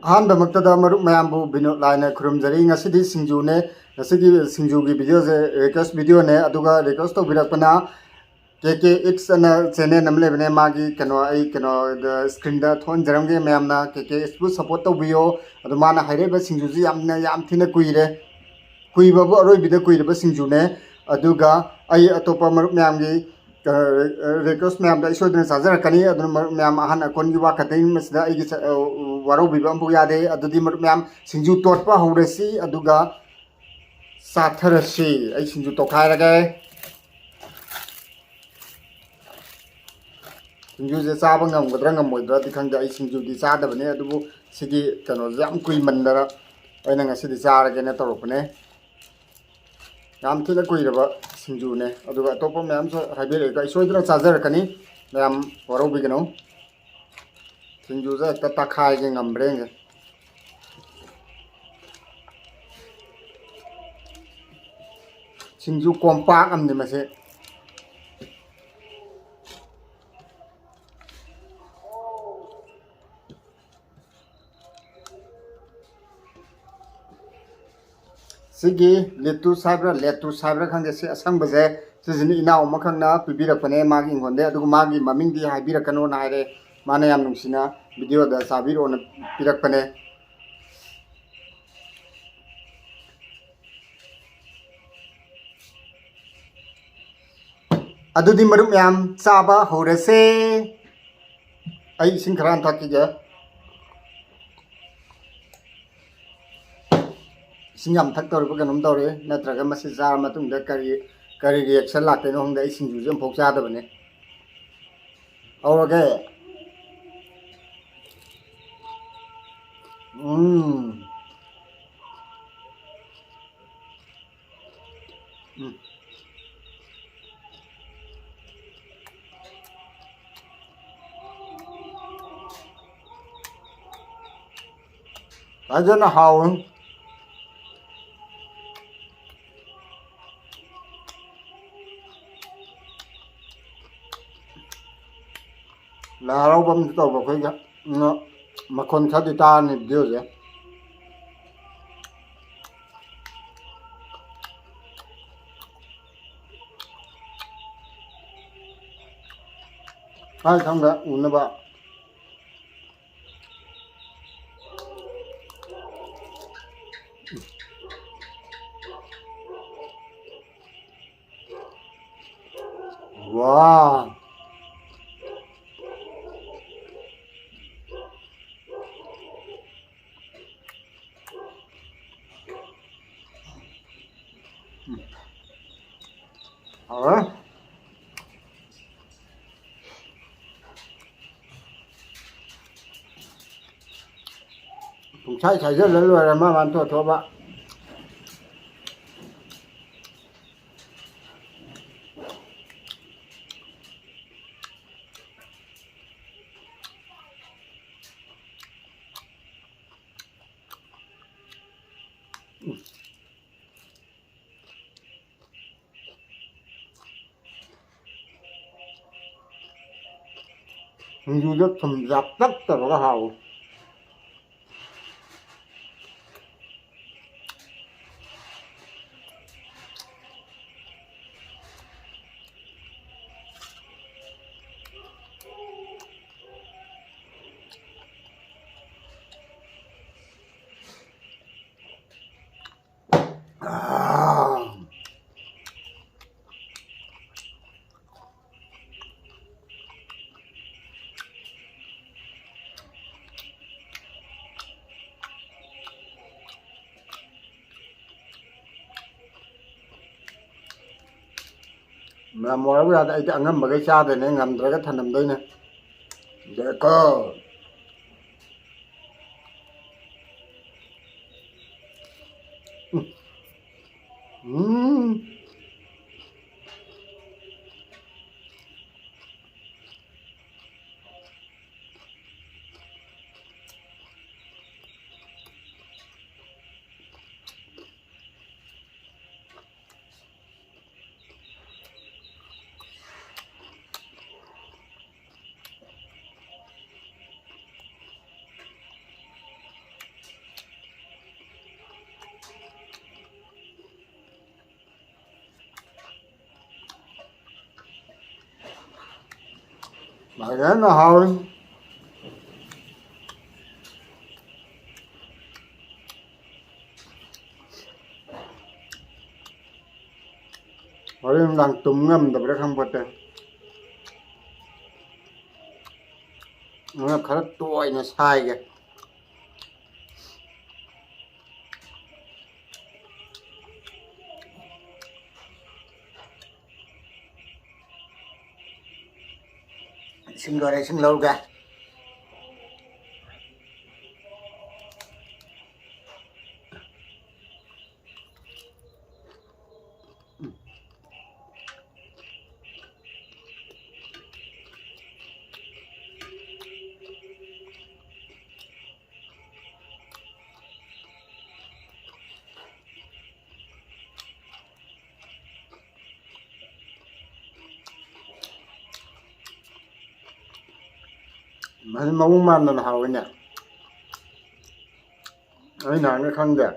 ꯑꯍꯥꯟꯕꯃꯛꯇꯗ ꯃꯔꯨꯞ ꯃꯌꯥꯝꯕꯨ ꯕꯤꯅꯣꯗ ꯂꯥꯏꯅ ꯈꯨꯔꯨꯝꯖꯔꯤ ꯉꯁꯤꯗꯤ ꯁꯤꯡꯖꯨꯅꯦ ꯉꯁꯤꯒꯤ ꯁꯤꯡꯖꯨꯒꯤ ꯚꯤꯗꯤꯑꯣꯁꯦ ꯔꯤꯀ꯭ꯋꯦꯁ ꯚꯤꯗꯤꯑꯣꯅꯦ ꯑꯗꯨꯒ ꯔꯤꯀ꯭ꯋꯦꯁ ꯇꯧꯕꯤꯔꯛꯄꯅ ꯀꯦ ꯏꯠꯁ ꯑꯅ ꯆꯦꯅꯦꯜ ꯑꯃ ꯂꯩꯕꯅꯦ ꯃꯥꯒꯤ ꯁ꯭ꯀ꯭ꯔꯤꯟꯗ ꯊꯣꯛꯍꯟꯖꯔꯝꯒꯦ ꯃꯌꯥꯝꯅ ꯀꯦ ꯏꯠꯁꯄꯨ ꯁꯞꯄꯣꯔꯠ ꯇꯧꯕꯤꯌꯣ ꯑꯗꯣ ꯃꯥꯅ ꯍꯥꯏꯔꯛꯏꯕ ꯁꯤꯡꯖꯨꯁꯤ ꯌꯥꯝ ꯊꯤꯅ ꯀꯨꯏꯕꯕꯨ ꯑꯔꯣꯏꯕꯤꯗ ꯀꯨꯏꯔꯕ ꯁꯤꯡꯖꯨꯅꯦ ꯑꯗꯨꯒ ꯑꯩ ꯑꯇꯣꯞꯄ ꯃꯔꯨꯞ ꯃꯌꯥꯝꯒꯤ ꯔꯤꯀ꯭ꯋꯦꯁ ꯃꯌꯥꯝꯗ ꯑꯩ ꯁꯣꯏꯗꯅ ꯆꯥꯖꯔꯛꯀꯅꯤ ꯑꯗꯨꯅ ꯃꯔꯨꯞ ꯃꯌꯥꯝ ꯑꯍꯟ ꯑꯀꯣꯟꯒꯤ ꯋꯥ ꯈꯛꯇꯪ ꯃꯁꯤꯗ ꯑꯩꯒꯤ ꯋꯥꯔꯧꯕꯤꯕ ꯑꯃꯐꯥꯎ ꯌꯥꯗꯦ ꯑꯗꯨꯗꯤ ꯃꯔꯨꯞ ꯃꯌꯥꯝ ꯁꯤꯡꯖꯨ ꯇꯣꯠꯄ ꯍꯧꯔꯁꯤ ꯑꯗꯨꯒ ꯆꯥꯊꯔꯁꯤ ꯑꯩ ꯁꯤꯡꯖꯨ ꯇꯣꯠꯈꯥꯏꯔꯒꯦ ꯁꯤꯡꯖꯨꯁꯦ ꯆꯥꯕ ꯉꯝꯒꯗ꯭ꯔꯥ ꯉꯝꯃꯣꯏꯗ꯭ꯔꯗꯤ ꯈꯪꯗꯦ ꯑꯩ ꯁꯤꯡꯖꯨꯗꯤ ꯆꯥꯗꯕꯅꯦ ꯑꯗꯨꯕꯨ ꯁꯤꯒꯤ ꯀꯩꯅꯣꯁꯦ ꯌꯥꯝ ꯀꯨꯏꯃꯟꯗꯅ ꯑꯩꯅ ꯉꯁꯤꯗꯤ ꯆꯥꯔꯒꯦꯅ ꯇꯧꯔꯛꯄꯅꯦ ꯌꯥꯝ ꯊꯤꯅ ꯀꯨꯏꯔꯕ ꯁꯤꯡꯖꯨꯅꯦ ꯑꯗꯨꯒ ꯑꯇꯣꯞꯄ ꯃꯌꯥꯝꯁꯨ ꯍꯥꯏꯕꯤꯔꯛꯏꯀꯣ ꯑꯩ ꯁꯣꯏꯗꯅ ꯆꯥꯖꯔꯛꯀꯅꯤ ꯃꯌꯥꯝ ꯋꯥꯔꯧꯕꯤꯒꯅꯨ ꯁꯤꯡꯖꯨꯁꯦ ꯍꯦꯛꯇ ꯇꯛꯈꯥꯏꯒꯦ ꯉꯝꯕ꯭ꯔꯦ ꯌꯦꯡꯒꯦ ꯁꯤꯡꯖꯨ ꯀꯣꯝꯄꯥꯛ ꯑꯃꯅꯤ ꯃꯁꯤ ꯁꯤꯒꯤ ꯂꯦꯇꯨꯁ ꯍꯥꯏꯕ꯭ꯔꯥ ꯂꯦꯇꯨꯁ ꯍꯥꯏꯕ꯭ꯔꯥ ꯈꯪꯗꯦ ꯁꯤ ꯑꯁꯪꯕꯁꯦ ꯁꯤꯁꯤꯅ ꯏꯅꯥꯎ ꯑꯃꯈꯛꯅ ꯄꯤꯕꯤꯔꯛꯄꯅꯦ ꯃꯥꯒꯤ ꯏꯪꯈꯣꯜꯗꯩ ꯑꯗꯨꯒ ꯃꯥꯒꯤ ꯃꯃꯤꯡꯗꯤ ꯍꯥꯏꯕꯤꯔꯛꯀꯅꯣꯅ ꯍꯥꯏꯔꯦ ꯃꯥꯅ ꯌꯥꯝ ꯅꯨꯡꯁꯤꯅ ꯚꯤꯗꯤꯑꯣꯗ ꯆꯥꯕꯤꯔꯣꯅ ꯄꯤꯔꯛꯄꯅꯦ ꯑꯗꯨꯗꯤ ꯃꯔꯨꯞ ꯃꯌꯥꯝ ꯆꯥꯕ ꯍꯧꯔꯁꯦ ꯑꯩ ꯏꯁꯤꯡ ꯈꯔ ꯊꯛꯈꯤꯒꯦ ꯏꯁꯤꯡ ꯌꯥꯝ ꯊꯛꯇꯧꯔꯤꯕ ꯀꯩꯅꯣꯝ ꯇꯧꯔꯦ ꯅꯠꯇ꯭ꯔꯒ ꯃꯁꯤ ꯆꯥꯔ ꯃꯇꯨꯡꯗ ꯀꯔꯤ ꯔꯤꯌꯦꯛꯁꯟ ꯂꯥꯛꯇꯣꯏꯅꯣ ꯈꯪꯗꯦ ꯑꯩ ꯁꯤꯡꯖꯨꯁꯦ ꯑꯃꯨꯛꯐꯥꯎ ꯆꯥꯗꯕꯅꯦ ꯍꯧꯔꯒꯦ ꯎꯝ ꯐꯖꯅ ꯍꯥꯎꯋꯤ ꯂꯥꯏ ꯍꯔꯥꯎꯕ ꯑꯃꯁꯨ ꯇꯧꯕ ꯑꯩꯈꯣꯏꯒ ꯃꯈꯣꯟ ꯈꯔꯗꯤ ꯇꯥꯔꯅꯤ ꯚꯤꯗꯤꯑꯣꯁꯦ ꯀꯥꯏ ꯈꯪꯗ ꯎꯅꯕ 와 어? 동차이 잘 열려라 마만 또 줘봐 유적 좀 납작 들어가 하고 아 뭐라고 해야 돼? 이제 안 먹을 샤되네 남들에게 타는데네 내꺼 음 Maganda hawin. Hawin lang tumngam dabra khang pate. Nó khá tuổi nó sai kìa. Xin gọi đây xin lâu kìa. Mình mong man là hào nè. Ấy nàng cái khăn kìa.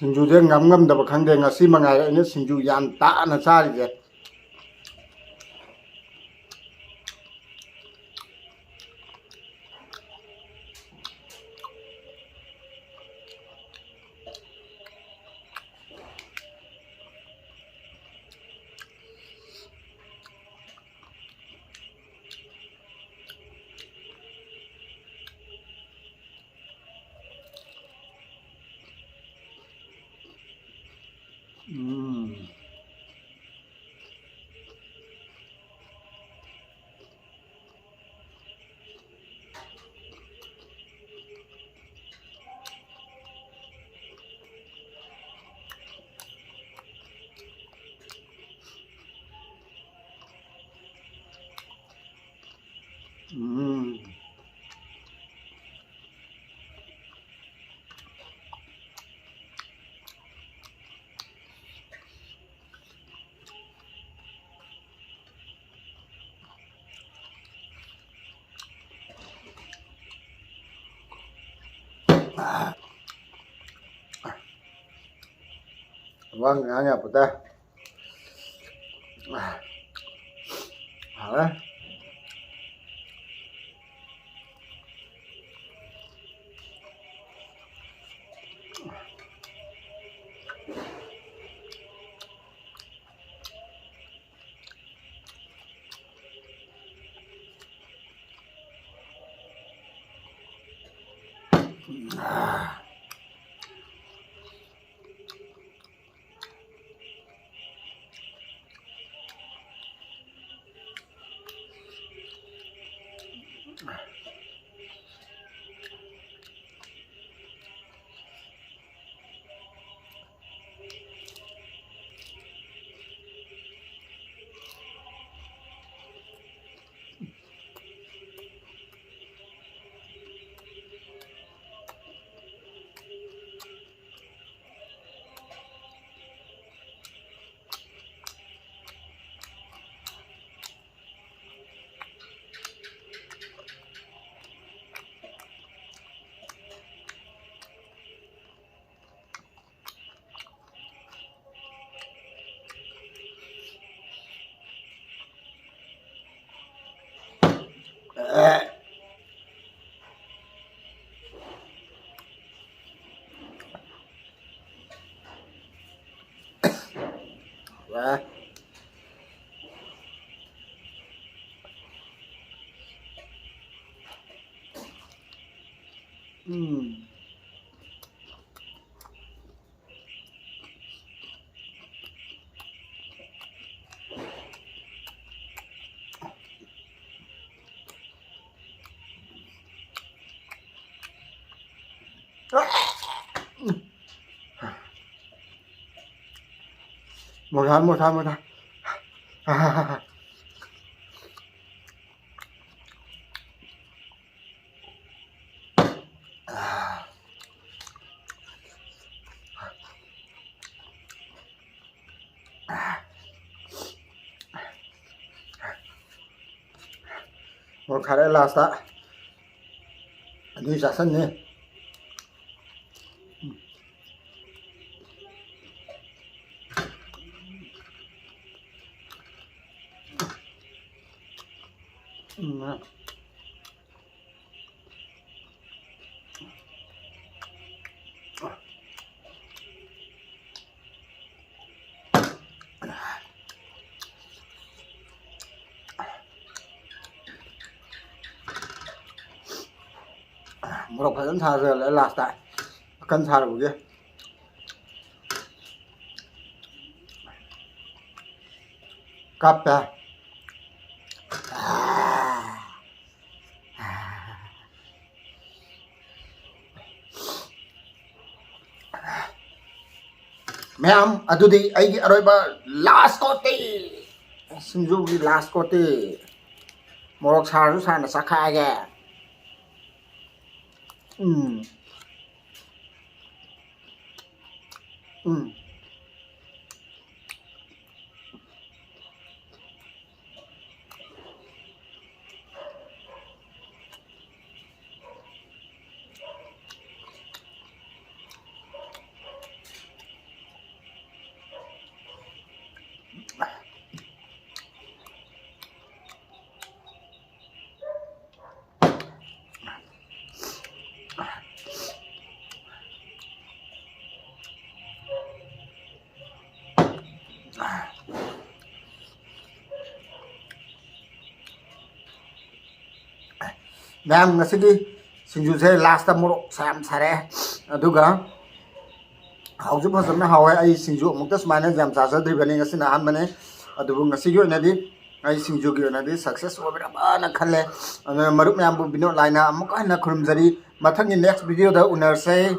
Sinjude ngam daba khangde ngasi mangai ane sinju yan ta na sari je. Vâng, anh nhập của ta. Hả? Và một tháng một khá đấy last đã đi ra sân đi một độc phải dẫn thà giờ lại last tại cân thà được kia cặp à ma'am adudi aigi aroiba last kote sinjugi last kote morok sarju sana sakhaage ma'am ngasigi sinjuse last ta morok sam sare aduga hauju phajamna hawe ai sinju mukta smaina jam chajadri bani ngasina han mane adubu ngasigi onadi ai sinju gi onadi success obira bana khalle marup ma'am bu bino laina amuka na khurumjari mathangni next video da unarsai